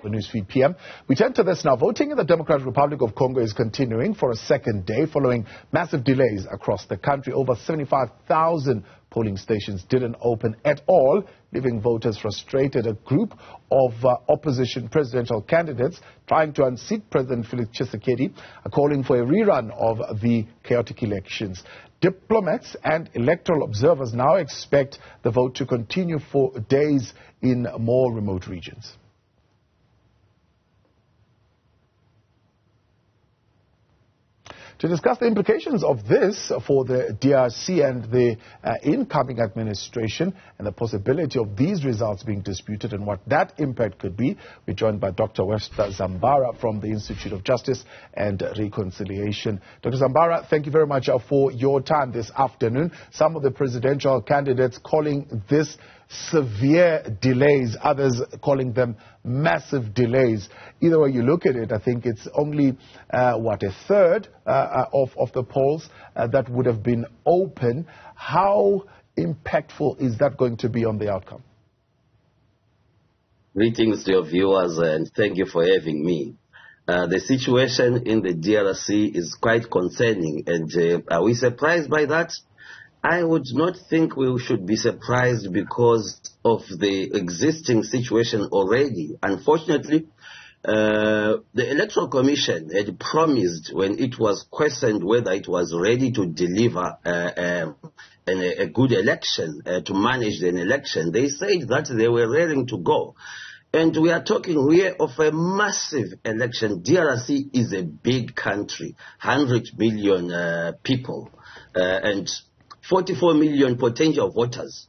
The Newsfeed PM. We turn to this now. Voting in the Democratic Republic of Congo is continuing for a second day following massive delays across the country. Over 75,000 polling stations didn't open at all, leaving voters frustrated. A group of opposition presidential candidates trying to unseat President Felix Tshisekedi are calling for a rerun of the chaotic elections. Diplomats and electoral observers now expect the vote to continue for days in more remote regions. To discuss the implications of this for the DRC and the incoming administration and the possibility of these results being disputed and what that impact could be, we're joined by Dr. Webster Zambara from the Institute of Justice and Reconciliation. Dr. Zambara, thank you very much for your time this afternoon. Some of the presidential candidates calling this severe delays, others calling them massive delays. Either way you look at it, I think it's only, a third of the polls that would have been open. How impactful is that going to be on the outcome? Greetings to your viewers and thank you for having me. The situation in the DRC is quite concerning, and are we surprised by that? I would not think we should be surprised because of the existing situation already. Unfortunately, the Electoral Commission had promised when it was questioned whether it was ready to deliver a good election, to manage an election. They said that they were raring to go. And we are talking here of a massive election. DRC is a big country, 100 million people, and 44 million potential voters,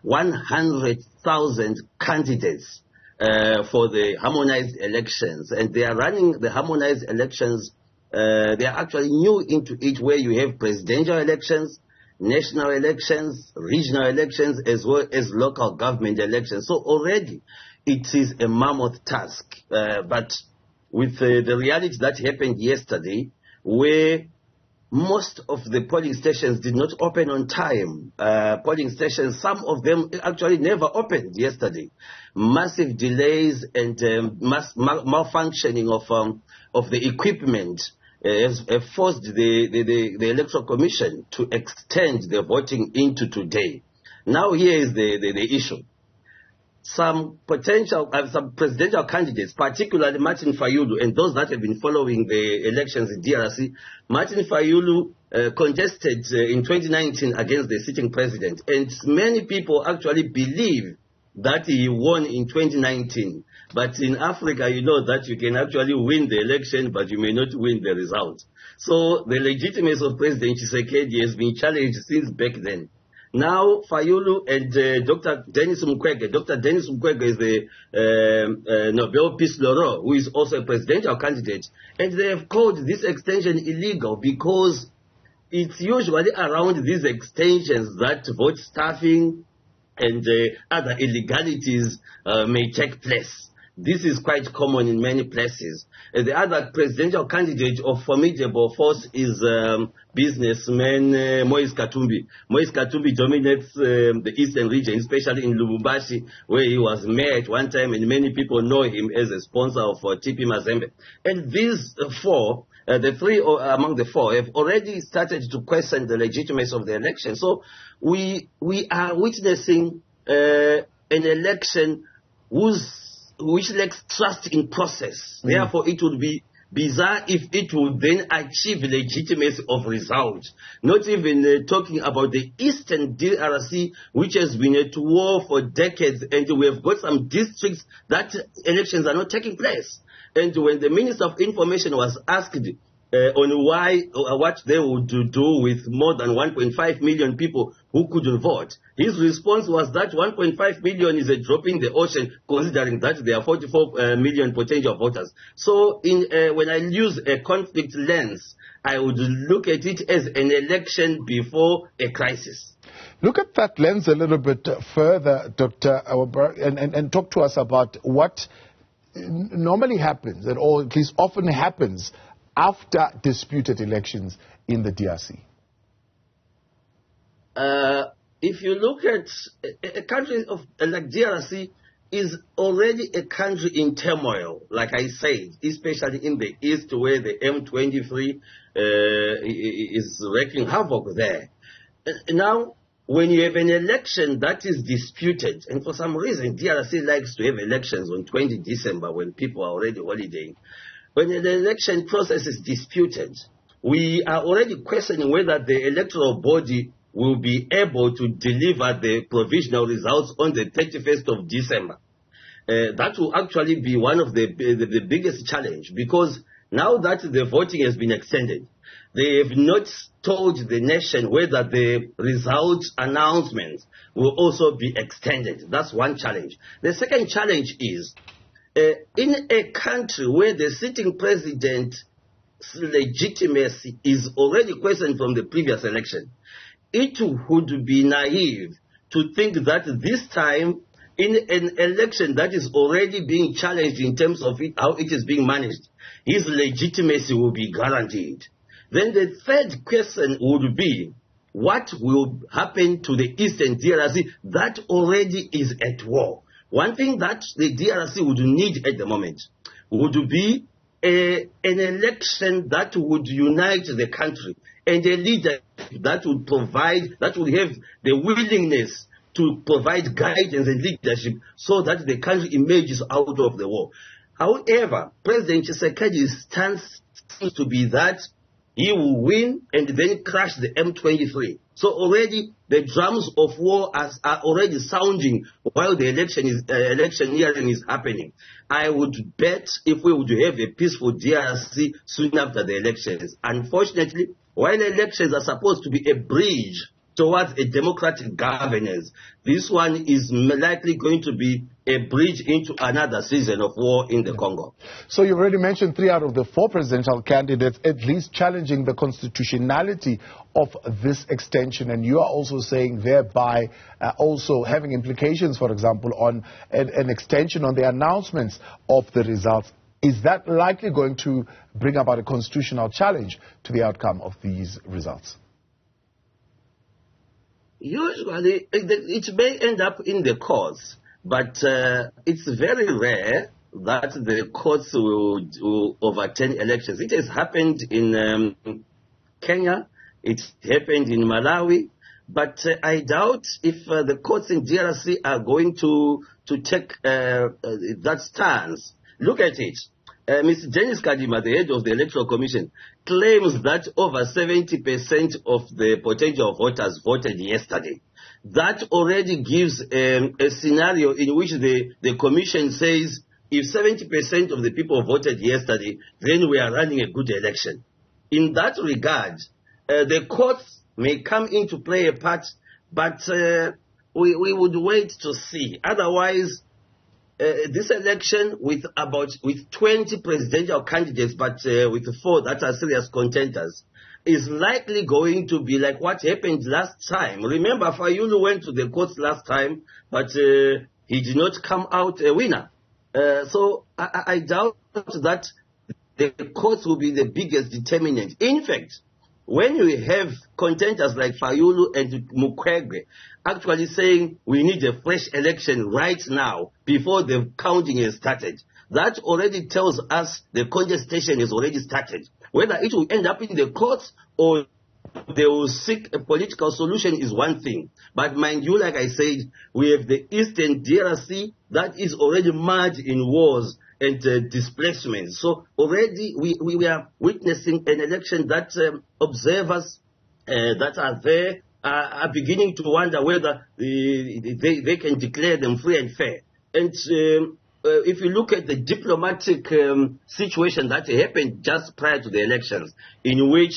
100,000 candidates for the harmonized elections. And they are running the harmonized elections. They are actually new into it, where you have presidential elections, national elections, regional elections, as well as local government elections. So already it is a mammoth task. But with the reality that happened yesterday, where most of the polling stations did not open on time. Polling stations, some of them actually never opened yesterday. Massive delays and malfunctioning of the equipment have forced the Electoral Commission to extend the voting into today. Now here is the issue. Some presidential candidates, particularly Martin Fayulu, and those that have been following the elections in DRC, Martin Fayulu contested in 2019 against the sitting president, and many people actually believe that he won in 2019. But in Africa, you know that you can actually win the election, but you may not win the result. So the legitimacy of President Tshisekedi has been challenged since back then. Now, Fayulu and Dr. Denis Mukwege. Dr. Denis Mukwege is the Nobel Peace Laureate, who is also a presidential candidate. And they have called this extension illegal because it's usually around these extensions that vote stuffing and other illegalities may take place. This is quite common in many places. The other presidential candidate of formidable force is businessman Moise Katumbi. Moise Katumbi dominates the eastern region, especially in Lubumbashi, where he was mayor at one time, and many people know him as a sponsor of TP Mazembe. And these four, the three among the four, have already started to question the legitimacy of the election. So we are witnessing an election which lacks trust in process. Therefore, it would be bizarre if it would then achieve legitimacy of results. Not even talking about the eastern DRC, which has been at war for decades, and we have got some districts that elections are not taking place. And when the Minister of Information was asked on what they would do with more than 1.5 million people who couldn't vote, his response was that 1.5 million is a drop in the ocean, considering that there are 44 million potential voters. So when I use a conflict lens, I would look at it as an election before a crisis. Look at that lens a little bit further, Dr. and talk to us about what normally happens, or at least often happens, after disputed elections in the DRC. If you look at a country like DRC, is already a country in turmoil, like I said, especially in the east where the M23 is wreaking havoc there. Now, when you have an election that is disputed, and for some reason DRC likes to have elections on 20 December when people are already holidaying, when an election process is disputed, we are already questioning whether the electoral body will be able to deliver the provisional results on the 31st of December. That will actually be one of the biggest challenge, because now that the voting has been extended, they have not told the nation whether the results announcements will also be extended. That's one challenge. The second challenge is, in a country where the sitting president's legitimacy is already questioned from the previous election, it would be naive to think that this time, in an election that is already being challenged in terms of how it is being managed, his legitimacy will be guaranteed. Then the third question would be, what will happen to the Eastern DRC that already is at war? One thing that the DRC would need at the moment would be an election that would unite the country, and a leader that would provide, that would have the willingness to provide guidance and leadership so that the country emerges out of the war. However, President Tshisekedi's stance seems to be that he will win and then crush the M23. So already the drums of war are already sounding while the electioneering is happening. I would bet if we would have a peaceful DRC soon after the elections. Unfortunately, while elections are supposed to be a bridge towards a democratic governance, this one is likely going to be a bridge into another season of war in the Congo. So you've already mentioned 3 out of the 4 presidential candidates at least challenging the constitutionality of this extension, and you are also saying thereby also having implications, for example, on an extension on the announcements of the results. Is that likely going to bring about a constitutional challenge to the outcome of these results? Usually, it may end up in the courts, but it's very rare that the courts will overturn elections. It has happened in Kenya, it happened in Malawi, but I doubt if the courts in DRC are going to take that stance. Look at it. Ms. Janice Kadima, the head of the Electoral Commission, claims that over 70% of the potential voters voted yesterday. That already gives a scenario in which the Commission says if 70% of the people voted yesterday, then we are running a good election. In that regard, the courts may come into play a part, but we would wait to see. Otherwise, this election with 20 presidential candidates, but with 4 that are serious contenders, is likely going to be like what happened last time. Remember, Fayulu went to the courts last time, but he did not come out a winner. So I doubt that the courts will be the biggest determinant. In fact, when you have contenders like Fayulu and Mukwege actually saying we need a fresh election right now before the counting has started, that already tells us the contestation has already started. Whether it will end up in the courts or they will seek a political solution is one thing. But mind you, like I said, we have the Eastern DRC that is already merged in wars and displacement. So already we are witnessing an election that observers that are there are beginning to wonder whether they can declare them free and fair. And if you look at the diplomatic situation that happened just prior to the elections, in which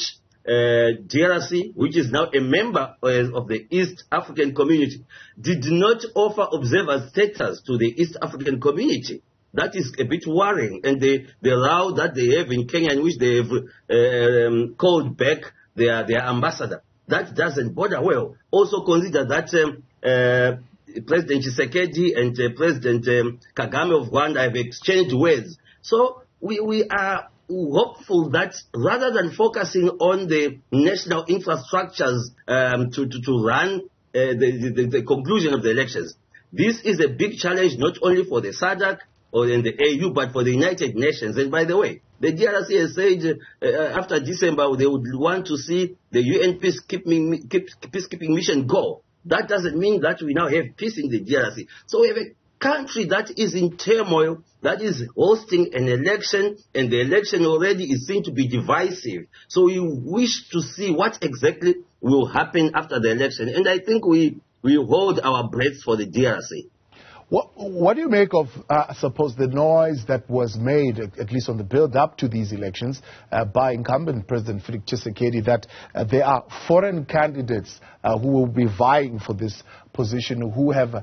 DRC, which is now a member of the East African community, did not offer observer status to the East African community. That is a bit worrying, and the row that they have in Kenya, in which they have called back their ambassador, that doesn't bode well. Also consider that President Tshisekedi and President Kagame of Rwanda have exchanged words. So we are hopeful that rather than focusing on the national infrastructures to run the conclusion of the elections, This is a big challenge not only for the SADC or in the AU, but for the United Nations. And by the way, the DRC has said after December they would want to see the UN peacekeeping mission go. That doesn't mean that we now have peace in the DRC. So we have a country that is in turmoil, that is hosting an election, and the election already is seen to be divisive. So we wish to see what exactly will happen after the election. And I think we hold our breath for the DRC. What do you make of, I suppose, the noise that was made, at least on the build-up to these elections, by incumbent President Felix Tshisekedi, that there are foreign candidates who will be vying for this position, who have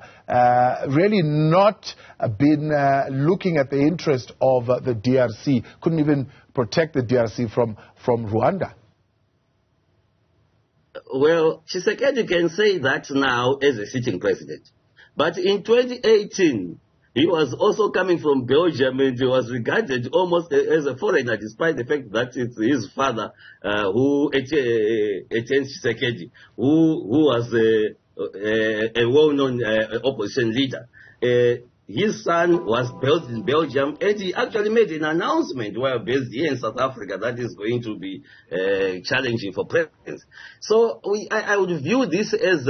really not been looking at the interest of the DRC, couldn't even protect the DRC from Rwanda? Well, Tshisekedi can say that now as a sitting president. But in 2018, he was also coming from Belgium, and he was regarded almost as a foreigner, despite the fact that it's his father, Etienne Tshisekedi, who was a well-known opposition leader. His son was built in Belgium, and he actually made an announcement while based here in South Africa that is going to be challenging for president. So I would view this as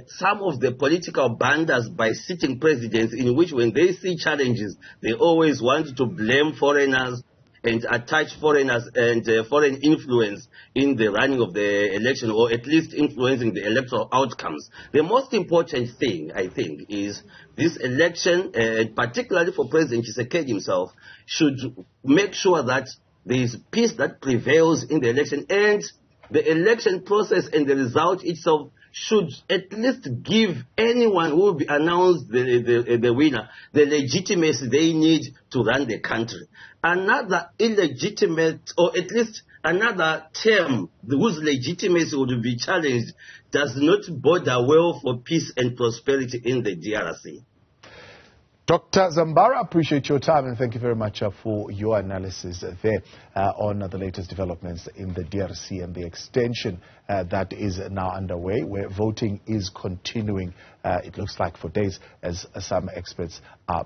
some of the political blunders by sitting presidents, in which when they see challenges, they always want to blame foreigners and attach foreigners and foreign influence in the running of the election, or at least influencing the electoral outcomes. The most important thing, I think, is this election, and particularly for President Tshisekedi himself, should make sure that there is peace that prevails in the election, and the election process and the result itself should at least give anyone who will be announced the winner the legitimacy they need to run the country. Another illegitimate, or at least another term whose legitimacy would be challenged, does not border well for peace and prosperity in the DRC. Dr. Zambara, appreciate your time, and thank you very much for your analysis there on the latest developments in the DRC and the extension that is now underway, where voting is continuing, it looks like, for days, as some experts are